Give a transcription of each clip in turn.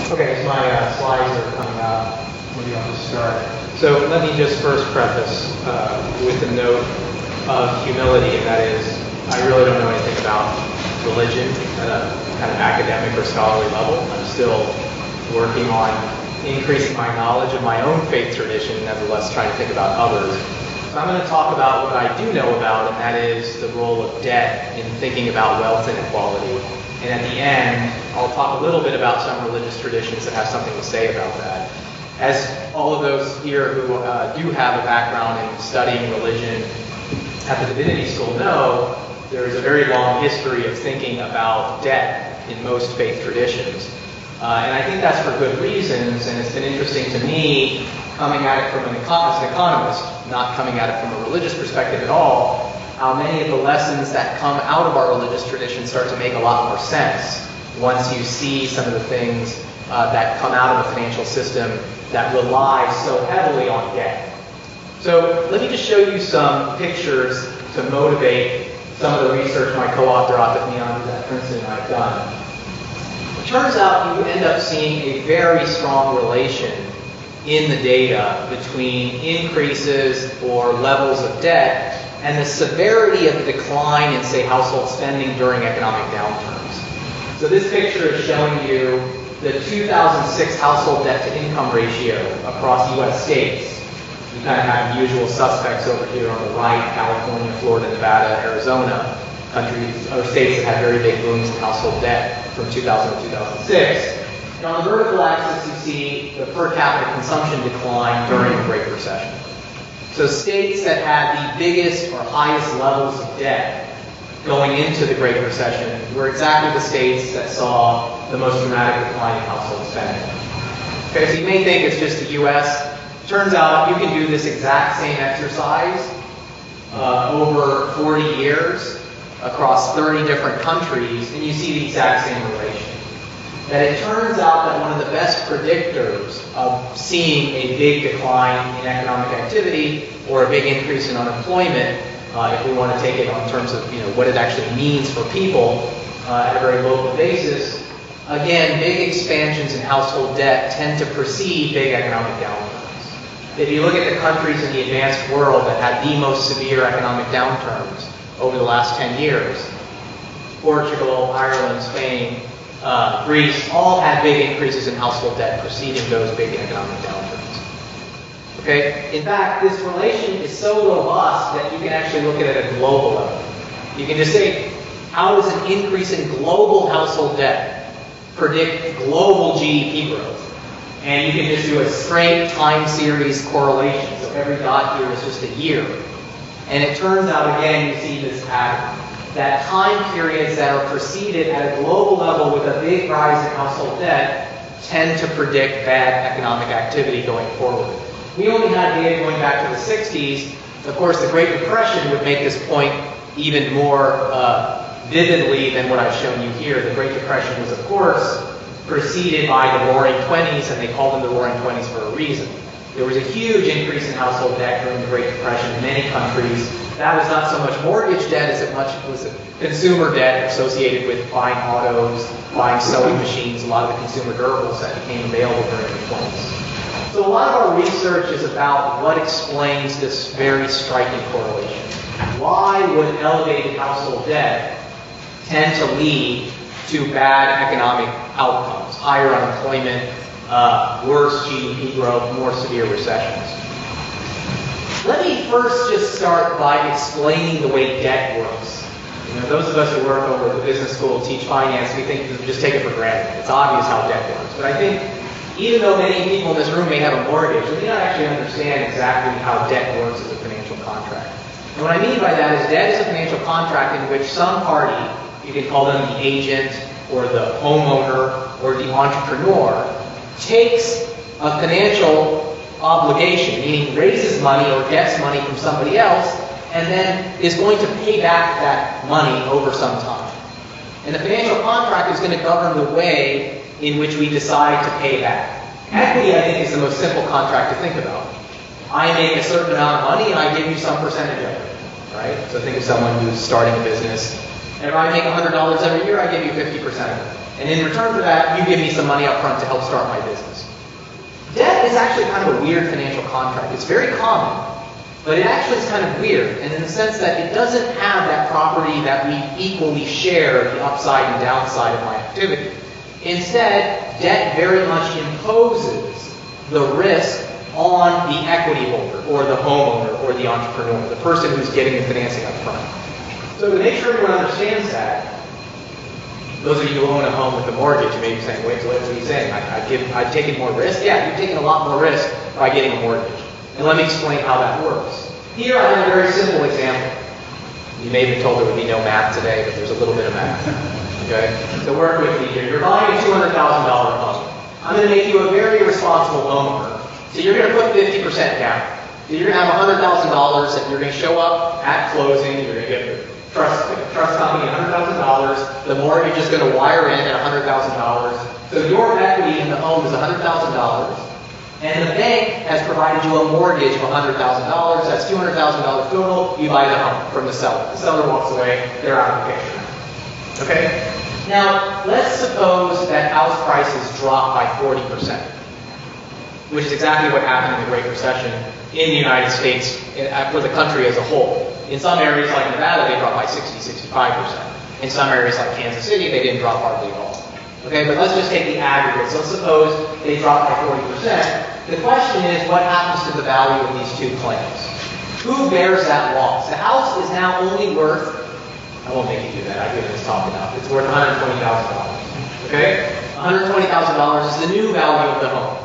Okay, so my slides are coming up. Maybe I'll just start. So let me just first preface with a note of humility, and that is, I really don't know anything about religion at a kind of academic or scholarly level. I'm still working on increasing my knowledge of my own faith tradition, nevertheless trying to think about others. So I'm going to talk about what I do know about, and that is the role of debt in thinking about wealth inequality. And at the end, I'll talk a little bit about some religious traditions that have something to say about that. As all of those here who do have a background in studying religion at the Divinity School know, there's a very long history of thinking about debt in most faith traditions. And I think that's for good reasons, and it's been interesting to me coming at it from as an economist, not coming at it from a religious perspective at all, how many of the lessons that come out of our religious tradition start to make a lot more sense once you see some of the things that come out of the financial system that rely so heavily on debt. So let me just show you some pictures to motivate some of the research my co-author Atif Mian at Princeton and I have done. It turns out you end up seeing a very strong relation in the data between increases or levels of debt and the severity of the decline in, say, household spending during economic downturns. So this picture is showing you the 2006 household debt-to-income ratio across U.S. states. You kind of have the usual suspects over here on the right: California, Florida, Nevada, Arizona, countries or states that had very big booms in household debt from 2000 to 2006. And on the vertical axis, you see the per capita consumption decline during the Great Recession. So states that had the biggest or highest levels of debt going into the Great Recession were exactly the states that saw the most dramatic decline in household spending. Okay, so you may think it's just the U.S. Turns out you can do this exact same exercise over 40 years across 30 different countries, and you see the exact same relation. That it turns out that one of the best predictors of seeing a big decline in economic activity or a big increase in unemployment, if we want to take it in terms of what it actually means for people at a very local basis, again, big expansions in household debt tend to precede big economic downturns. If you look at the countries in the advanced world that had the most severe economic downturns over the last 10 years, Portugal, Ireland, Spain, Greece, all had big increases in household debt preceding those big economic downturns. Okay? In fact, this relation is so robust that you can actually look at it at a global level. You can just say, how does an increase in global household debt predict global GDP growth? And you can just do a straight time series correlation. So every dot here is just a year. And it turns out, again, you see this pattern, that time periods that are preceded at a global level with a big rise in household debt tend to predict bad economic activity going forward. We only had data going back to the 60s. Of course, the Great Depression would make this point even more vividly than what I've shown you here. The Great Depression was, of course, preceded by the Roaring Twenties, and they called them the Roaring Twenties for a reason. There was a huge increase in household debt during the Great Depression in many countries. That was not so much mortgage debt as it was consumer debt associated with buying autos, buying sewing machines, a lot of the consumer durables that became available during the 20s. So a lot of our research is about what explains this very striking correlation. Why would elevated household debt tend to lead to bad economic outcomes, higher unemployment, worse GDP growth, more severe recessions? Let me first just start by explaining the way debt works. Those of us who work over at the business school, teach finance, we think we just take it for granted. It's obvious how debt works. But I think even though many people in this room may have a mortgage, they may not actually understand exactly how debt works as a financial contract. And what I mean by that is debt is a financial contract in which some party, you can call them the agent or the homeowner or the entrepreneur, takes a financial obligation, meaning raises money or gets money from somebody else, and then is going to pay back that money over some time. And the financial contract is going to govern the way in which we decide to pay back. Equity, I think, is the most simple contract to think about. I make a certain amount of money and I give you some percentage of it, right? So think of someone who's starting a business And if I make $100 every year, I give you 50% of it. And in return for that, you give me some money up front to help start my business. Debt is actually kind of a weird financial contract. It's very common, but it actually is kind of weird, and in the sense that it doesn't have that property that we equally share the upside and downside of my activity. Instead, debt very much imposes the risk on the equity holder, or the homeowner, or the entrepreneur, the person who's getting the financing up front. So to make sure everyone understands that, those of you who own a home with a mortgage, you may be saying, wait, what are you saying? I've taken more risk? Yeah, you've taken a lot more risk by getting a mortgage. And let me explain how that works. Here I have a very simple example. You may have been told there would be no math today, but there's a little bit of math. Okay? So work with me here. You're buying a $200,000 home. I'm going to make you a very responsible homeowner. So you're going to put 50% down. So you're going to have $100,000 that you're going to show up at closing. You're going to get the trust company $100,000. The mortgage is going to wire in at $100,000. So your equity in the home is $100,000. And the bank has provided you a mortgage of $100,000. That's $200,000 total. You buy the home from the seller. The seller walks away. They're out of the picture. Okay? Now, let's suppose that house prices drop by 40%, which is exactly what happened in the Great Recession in the United States, for the country as a whole. In some areas like Nevada, they dropped by 60-65%. In some areas like Kansas City, they didn't drop hardly at all. Okay, but let's just take the aggregate. So let's suppose they drop by 40%. The question is, what happens to the value of these two claims? Who bears that loss? The house is now only worth, I won't make you do that, I've given this talk enough. It's worth $120,000. Okay? $120,000 is the new value of the home.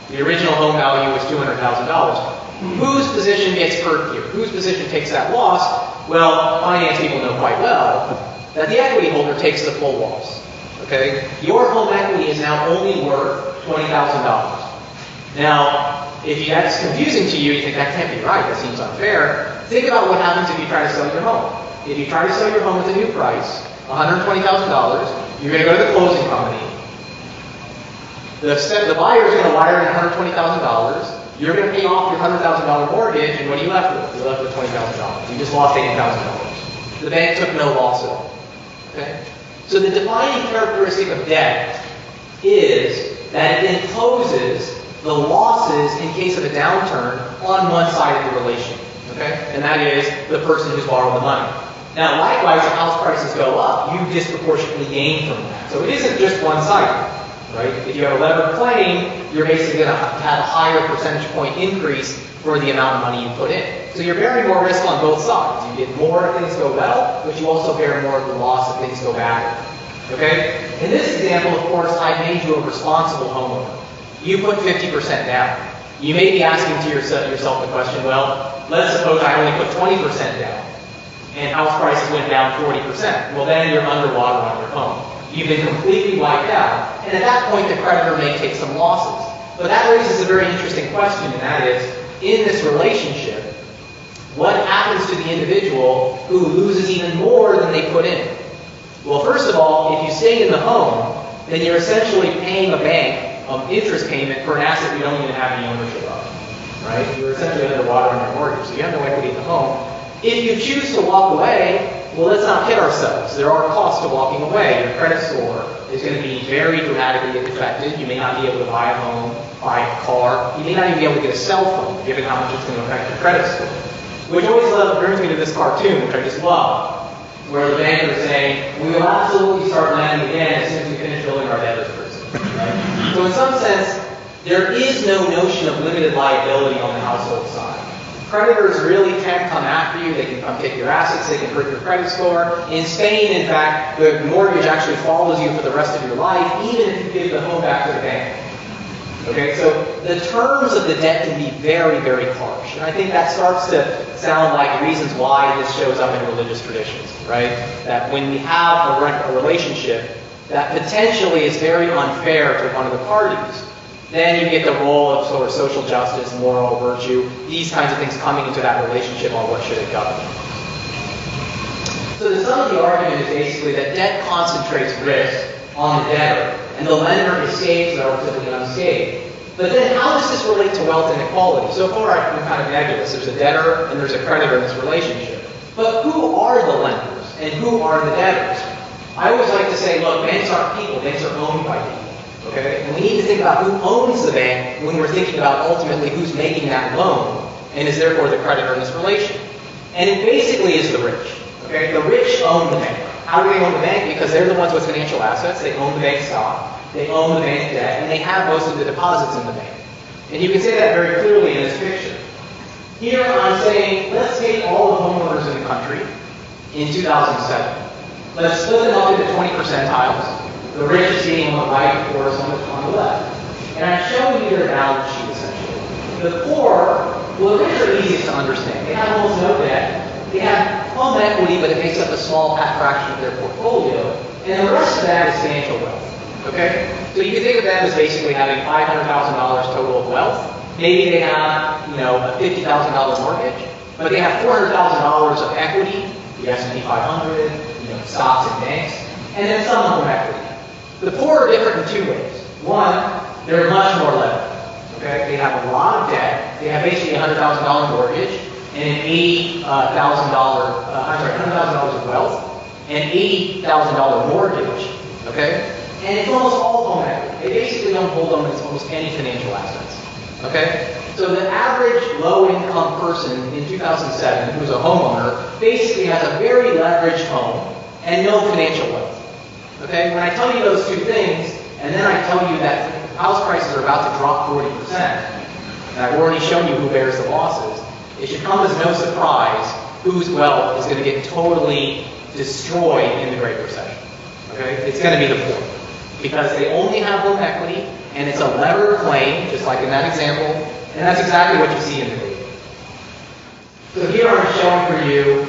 The original home value was $200,000. Whose position gets hurt here? Whose position takes that loss? Well, finance people know quite well that the equity holder takes the full loss. Okay? Your home equity is now only worth $20,000. Now, if that's confusing to you, you think that can't be right, that seems unfair. Think about what happens if you try to sell your home. If you try to sell your home at the new price, $120,000, you're going to go to the closing company. The buyer is going to wire in $120,000. You're going to pay off your $100,000 mortgage, and what are you left with? You're left with $20,000. You just lost $80,000. The bank took no loss at all. Okay? So the defining characteristic of debt is that it imposes the losses in case of a downturn on one side of the relation. Okay? And that is the person who's borrowed the money. Now, likewise, if house prices go up, you disproportionately gain from that. So it isn't just one-sided. Right? If you have a levered claim, you're basically going to have a higher percentage point increase for the amount of money you put in. So you're bearing more risk on both sides. You get more if things go well, but you also bear more of the loss if things go bad. Okay? In this example, of course, I made you a responsible homeowner. You put 50% down. You may be asking to yourself the question, well, let's suppose I only put 20% down, and house prices went down 40%. Well, then you're underwater on your home. You've been completely wiped out, and at that point the creditor may take some losses. But that raises a very interesting question, and that is, in this relationship, what happens to the individual who loses even more than they put in? Well, first of all, if you stay in the home, then you're essentially paying a bank an interest payment for an asset you don't even have any ownership of. Right? You're essentially underwater on your mortgage, so you have no equity in the home. If you choose to walk away, well, let's not kid ourselves. There are costs to walking away. Your credit score is going to be very dramatically affected. You may not be able to buy a home, buy a car. You may not even be able to get a cell phone, given how much it's going to affect your credit score. Which always brings me to this cartoon, which I just love, where the banker is saying, we will absolutely start lending again as soon as we finish building our debtors prison. Right? So in some sense, there is no notion of limited liability on the household side. Creditors really can come after you. They can come take your assets. They can hurt your credit score. In Spain, in fact, the mortgage actually follows you for the rest of your life, even if you give the home back to the bank. Okay, so the terms of the debt can be very, very harsh. And I think that starts to sound like reasons why this shows up in religious traditions, right? That when we have a relationship that potentially is very unfair to one of the parties, then you get the role of sort of social justice, moral virtue, these kinds of things coming into that relationship on what should it govern. So the sum of the argument is basically that debt concentrates risk on the debtor, and the lender escapes relatively unscathed. But then how does this relate to wealth inequality? So far I've been kind of nebulous. There's a debtor and there's a creditor in this relationship. But who are the lenders? and who are the debtors. I always like to say, look, banks aren't people, banks are owned by people. Okay? And we need to think about who owns the bank when we're thinking about ultimately who's making that loan and is therefore the creditor in this relation. And it basically is the rich. Okay? The rich own the bank. How do they own the bank? Because they're the ones with financial assets. They own the bank stock. They own the bank debt. And they have most of the deposits in the bank. And you can see that very clearly in this picture. Here I'm saying, let's take all the homeowners in the country in 2007. Let's split them up into 20 percentiles. The richest being on the right, the poorest on the left. And I'm showing you their balance sheet essentially. The poor, well, the rich are easiest to understand. They have almost no debt. They have home equity, but it makes up a small fraction of their portfolio. And the rest of that is financial wealth. Okay? So you can think of them as basically having $500,000 total of wealth. Maybe they have, a $50,000 mortgage, but they have $400,000 of equity, the S&P 500, stocks and banks, and then some home equity. The poor are different in two ways. One, they're much more leveraged. Okay? They have a lot of debt. They have basically a $100,000 mortgage and an $80,000 of wealth and $80,000 mortgage. Okay? And it's almost all home equity. They basically don't hold almost any financial assets. Okay? So the average low-income person in 2007 who's a homeowner basically has a very leveraged home and no financial wealth. Okay? When I tell you those two things, and then I tell you that house prices are about to drop 40%, and I've already shown you who bears the losses, it should come as no surprise whose wealth is going to get totally destroyed in the Great Recession. Okay? It's going to be the poor. Because they only have home equity, and it's a levered claim, just like in that example, and that's exactly what you see in the data. So here I'm showing for you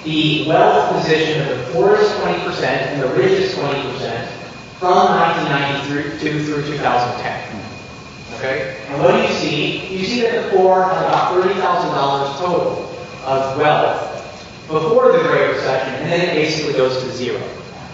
the wealth position of the poorest 20% and the richest 20% from 1992 through 2010. Okay? And what do you see? You see that the poor have about $30,000 total of wealth before the Great Recession, and then it basically goes to zero.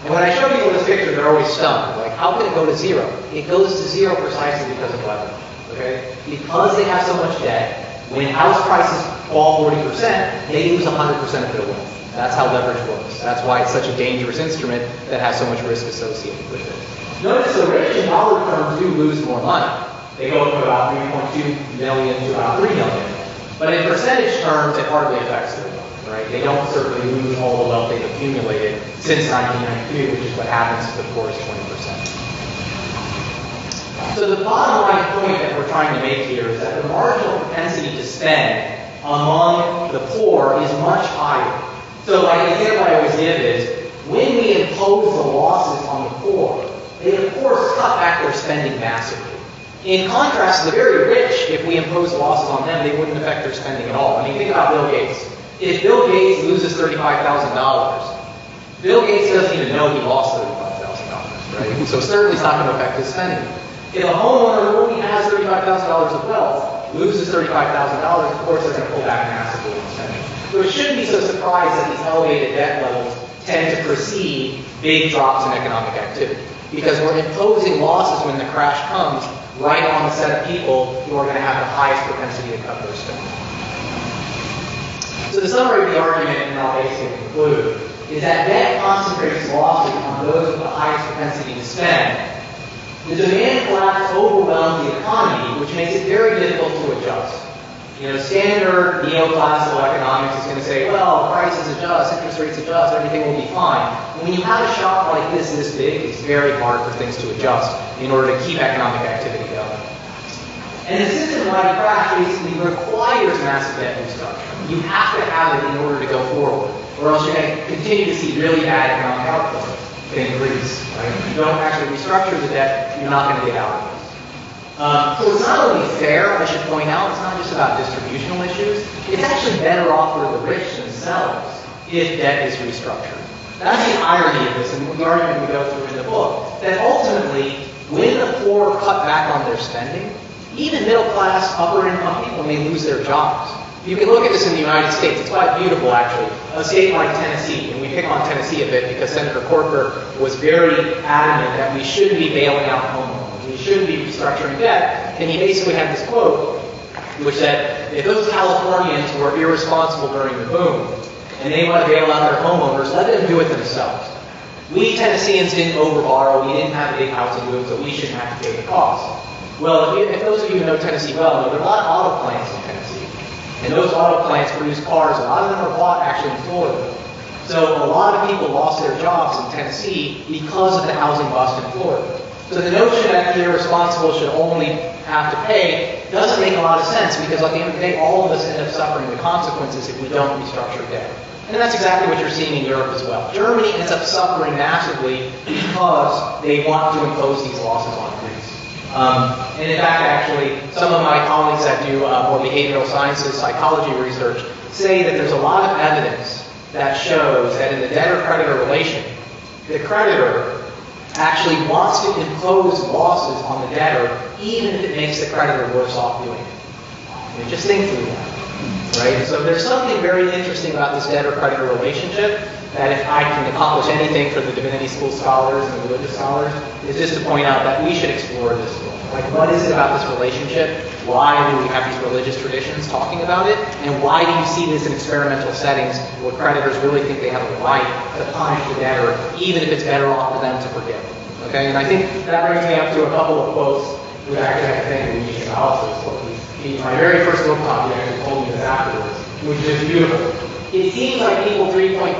And when I show people this picture, they're always stunned. Like, how can it go to zero? It goes to zero precisely because of leverage. Okay? Because they have so much debt, when house prices fall 40%, they lose 100% of their wealth. That's how leverage works. That's why it's such a dangerous instrument that has so much risk associated with it. Notice the rich in dollar terms do lose more money. They go from about 3.2 million to about 3 million. But in percentage terms, it hardly affects their wealth. Right? They don't certainly lose all the wealth they've accumulated since 1992, which is what happens to the poorest 20%. So the bottom line point that we're trying to make here is that the marginal propensity to spend among the poor is much higher. So like the example I always give is, when we impose the losses on the poor, they of course cut back their spending massively. In contrast to the very rich, if we impose losses on them, they wouldn't affect their spending at all. I mean, think about Bill Gates. If Bill Gates loses $35,000, Bill Gates doesn't even know he lost $35,000, right? So certainly it's not going to affect his spending. If a homeowner who only has $35,000 of wealth loses $35,000, of course they're going to pull back massively in spending. So it shouldn't be so surprised that these elevated debt levels tend to precede big drops in economic activity. Because we're imposing losses when the crash comes right on the set of people who are going to have the highest propensity to cut their spending. So the summary of the argument, and I'll basically conclude, is that debt concentrates losses on those with the highest propensity to spend. The demand collapse overwhelms the economy, which makes it very difficult to adjust. Standard neoclassical economics is going to say, well, prices adjust, interest rates adjust, everything will be fine. When you have a shock like this big, it's very hard for things to adjust in order to keep economic activity going. And the system-wide crash basically requires massive debt restructuring. You have to have it in order to go forward, or else you're going to continue to see really bad economic output in Greece. Right? If you don't actually restructure the debt, you're not going to get out of this. So it's not only fair, I should point out, it's not just about distributional issues. It's actually better off for the rich themselves if debt is restructured. That's the irony of this, and the argument we go through in the book, that ultimately, when the poor cut back on their spending, even middle-class, upper-income people may lose their jobs. You can look at this in the United States. It's quite beautiful, actually. A state like Tennessee, and we pick on Tennessee a bit because Senator Corker was very adamant that we shouldn't be bailing out homeowners. We shouldn't be restructuring debt. And he basically had this quote, which said, if those Californians were irresponsible during the boom, and they want to bail out their homeowners, let them do it themselves. We Tennesseans didn't overborrow, we didn't have a big housing boom, so we shouldn't have to pay the cost. Well, if those of you who know Tennessee well know, there are a lot of auto plants in Tennessee. And those auto plants produce cars, a lot of them are bought actually in Florida. So a lot of people lost their jobs in Tennessee because of the housing bust in Florida. So the notion that the irresponsible should only have to pay doesn't make a lot of sense, because at the end of the day, all of us end up suffering the consequences if we don't restructure debt. And that's exactly what you're seeing in Europe as well. Germany ends up suffering massively because they want to impose these losses on Greece. And in fact, actually, some of my colleagues that do more behavioral sciences, psychology research, say that there's a lot of evidence that shows that in the debtor-creditor relation, the creditor actually wants to impose losses on the debtor, even if it makes the creditor worse off doing it. I mean, just think through that. Right? So there's something very interesting about this debtor-creditor relationship that, if I can accomplish anything for the divinity school scholars and the religious scholars, is just to point out that we should explore this. Like, what is it about this relationship? Why do we have these religious traditions talking about it? And why do you see this in experimental settings where creditors really think they have a right to punish the debtor, even if it's better off for them to forgive? Okay, and I think that brings me up to a couple of quotes, which actually I think we need to my very first book copy actually told me this afterwards, which is beautiful. It seems like people 3,500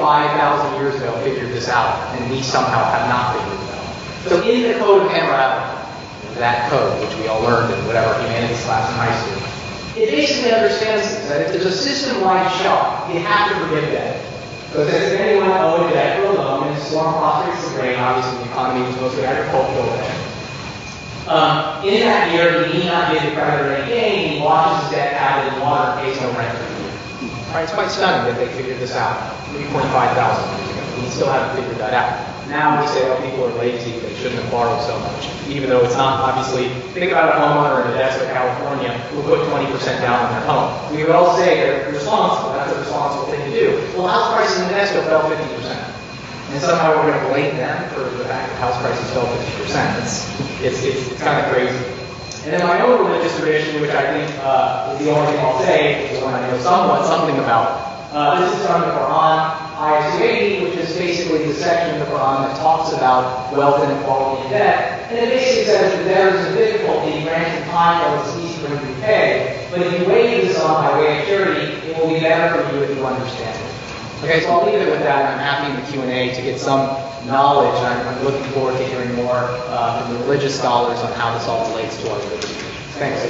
years ago figured this out, and we somehow have not figured it out. So in the Code of Hammurabi, that code, which we all learned in whatever humanities class in high school, it basically understands that if there's a system-wide shock, you have to forgive debt. So it says if anyone owed a debt for a loan and storm prospects of grain, obviously the economy was mostly agricultural then. In that year, he need not give the creditor any gain, he washes his debt out in water and pays no rent for the year. Right, it's quite stunning that they figured this out 3,500 years ago. We still haven't figured that out. Now we say, oh, people are lazy, they shouldn't have borrowed so much. Even though it's not, obviously, think about a homeowner in Modesto, California, who put 20% down on their home. We would all say they're responsible, that's a responsible thing to do. Well, house prices in Modesto fell 50%. And somehow we're going to blame them for the fact that house prices fell 50%. It's kind of crazy. And then my own religious tradition, which I think is the only thing I'll say, is one I know something about. This is from the Quran, Ayah 280, which is basically the section of the Quran that talks about wealth inequality and debt. And it basically says that there is a difficulty granting time that it's easy for him to repay, but if you waive this on by way of charity, it will be better for you if you understand it. Okay, so I'll leave it with that, and I'm happy in the Q&A to get some knowledge. I'm looking forward to hearing more from the religious scholars on how this all relates to our religious traditions. Thanks.